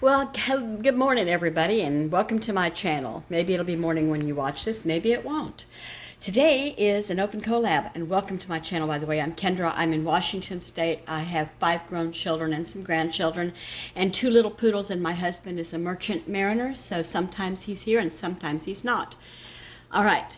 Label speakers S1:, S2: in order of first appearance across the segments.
S1: Well, good morning, everybody, and welcome to my channel. Maybe it'll be morning when you watch this, maybe it won't. Today is an open collab, and welcome to my channel, by the way. I'm Kendra. I'm in Washington State. I have 5 grown children and some grandchildren, and 2 little poodles, and my husband is a merchant mariner, so sometimes he's here and sometimes he's not. All right.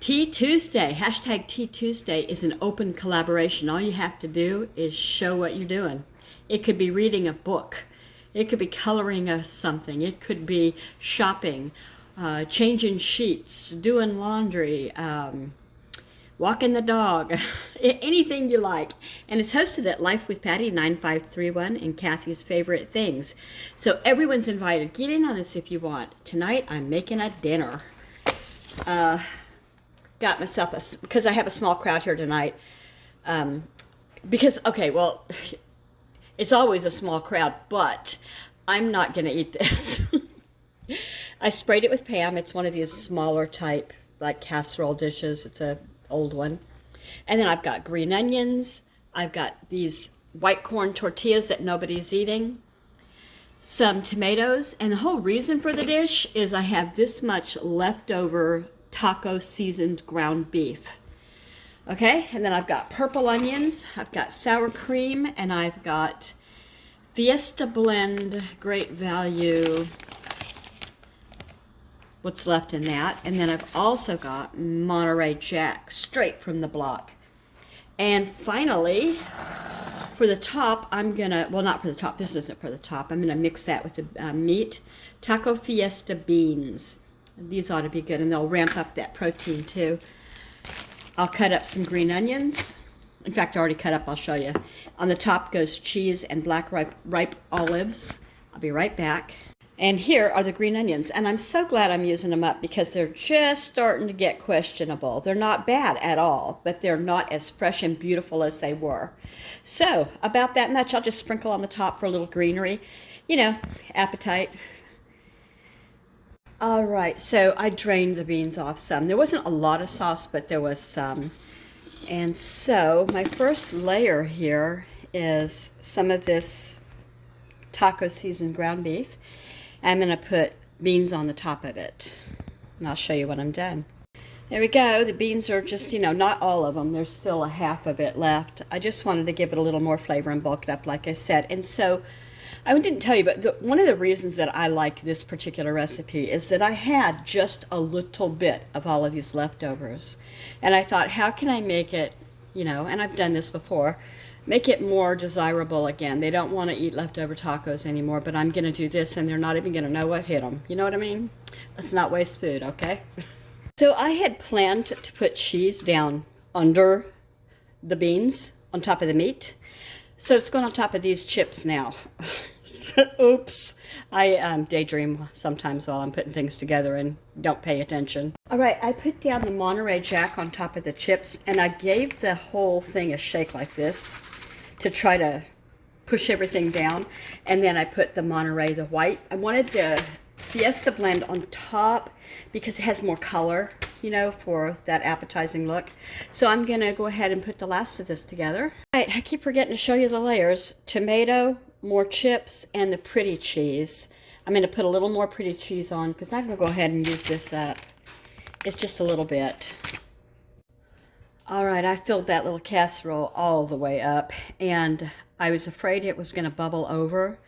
S1: Tea Tuesday, hashtag Tea Tuesday is an open collaboration. All you have to do is show what you're doing. It could be reading a book. It could be coloring something. It could be shopping, changing sheets, doing laundry, walking the dog, anything you like. And it's hosted at Life with Patty 9531 and Kathy's Favorite Things. So everyone's invited. Get in on this if you want. Tonight I'm making a dinner. Got myself because I have a small crowd here tonight. It's always a small crowd, but I'm not going to eat this. I sprayed it with Pam. It's one of these smaller type, like casserole dishes. It's an old one. And then I've got green onions. I've got these white corn tortillas that nobody's eating. Some tomatoes. And the whole reason for the dish is I have this much leftover taco seasoned ground beef. Okay, and then I've got purple onions, I've got sour cream, and I've got Fiesta Blend, Great Value, what's left in that. And then I've also got Monterey Jack, straight from the block. And finally, for the top, I'm gonna, well, not for the top, this isn't for the top, I'm gonna mix that with the meat, Taco Fiesta beans. These ought to be good, and they'll ramp up that protein too. I'll cut up some green onions. In fact, I already cut up, I'll show you. On the top goes cheese and black ripe olives. I'll be right back. And here are the green onions. And I'm so glad I'm using them up because they're just starting to get questionable. They're not bad at all, but they're not as fresh and beautiful as they were. So, about that much. I'll just sprinkle on the top for a little greenery. You know, appetite. All right, so I drained the beans off some. There wasn't a lot of sauce, but there was some. And so my first layer here is some of this taco seasoned ground beef. I'm going to put beans on the top of it. And I'll show you when I'm done. There we go. The beans are just, not all of them. There's still a half of it left. I just wanted to give it a little more flavor and bulk it up, like I said. And so I didn't tell you, but one of the reasons that I like this particular recipe is that I had just a little bit of all of these leftovers. And I thought, how can I make it, and I've done this before, make it more desirable again. They don't want to eat leftover tacos anymore, but I'm going to do this and they're not even going to know what hit them. You know what I mean? Let's not waste food, okay? So I had planned to put cheese down under the beans on top of the meat. So it's going on top of these chips now. Oops. I daydream sometimes while I'm putting things together and don't pay attention. All right, I put down the Monterey Jack on top of the chips, and I gave the whole thing a shake like this to try to push everything down. And then I put the Monterey, the white. I wanted the Fiesta Blend on top because it has more color, for that appetizing look. So I'm going to go ahead and put the last of this together. All right, I keep forgetting to show you the layers. Tomato, more chips, and the pretty cheese. I'm going to put a little more pretty cheese on because I'm going to go ahead and use this up. It's just a little bit. All right, I filled that little casserole all the way up, and I was afraid it was going to bubble over.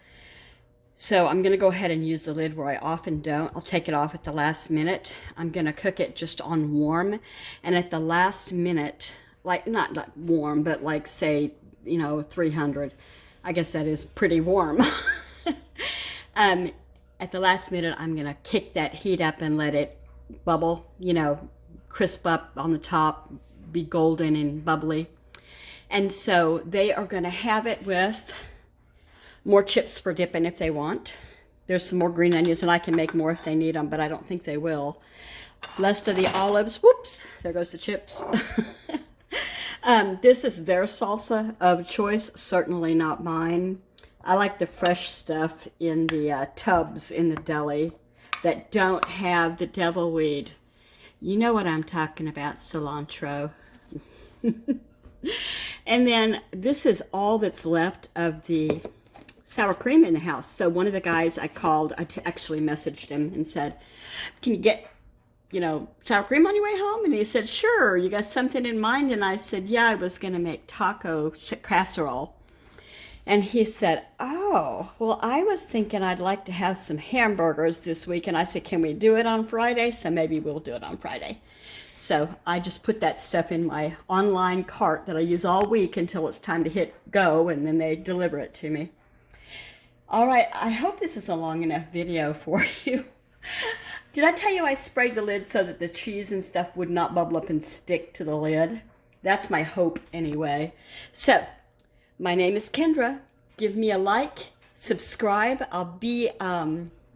S1: So I'm going to go ahead and use the lid where I often don't. I'll take it off at the last minute. I'm going to cook it just on warm. And at the last minute, like not warm, but like say, 300. I guess that is pretty warm. At the last minute, I'm going to kick that heat up and let it bubble, crisp up on the top, be golden and bubbly. And so they are going to have it with more chips for dipping if they want. There's some more green onions, and I can make more if they need them, but I don't think they will. Rest of the olives. Whoops, there goes the chips. This is their salsa of choice, certainly not mine. I like the fresh stuff in the tubs in the deli that don't have the devil weed. You know what I'm talking about, cilantro. And then this is all that's left of the sour cream in the house. So one of the guys I called, actually messaged him and said, can you get, sour cream on your way home? And he said, sure. You got something in mind? And I said, yeah, I was going to make taco casserole. And he said, oh, well, I was thinking I'd like to have some hamburgers this week. And I said, can we do it on Friday? So maybe we'll do it on Friday. So I just put that stuff in my online cart that I use all week until it's time to hit go, and then they deliver it to me. All right, I hope this is a long enough video for you. Did I tell you I sprayed the lid so that the cheese and stuff would not bubble up and stick to the lid? That's my hope anyway. So, my name is Kendra. Give me a like, subscribe. I'll be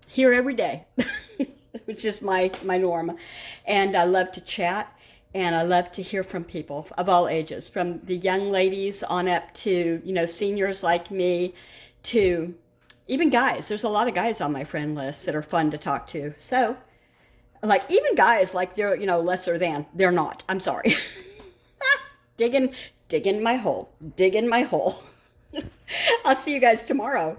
S1: here every day, which is my norm. And I love to chat, and I love to hear from people of all ages, from the young ladies on up to, seniors like me, to even guys. There's a lot of guys on my friend list that are fun to talk to. So, like, even guys, like, they're, lesser than. They're not. I'm sorry. Dig in my hole. Dig in my hole. I'll see you guys tomorrow.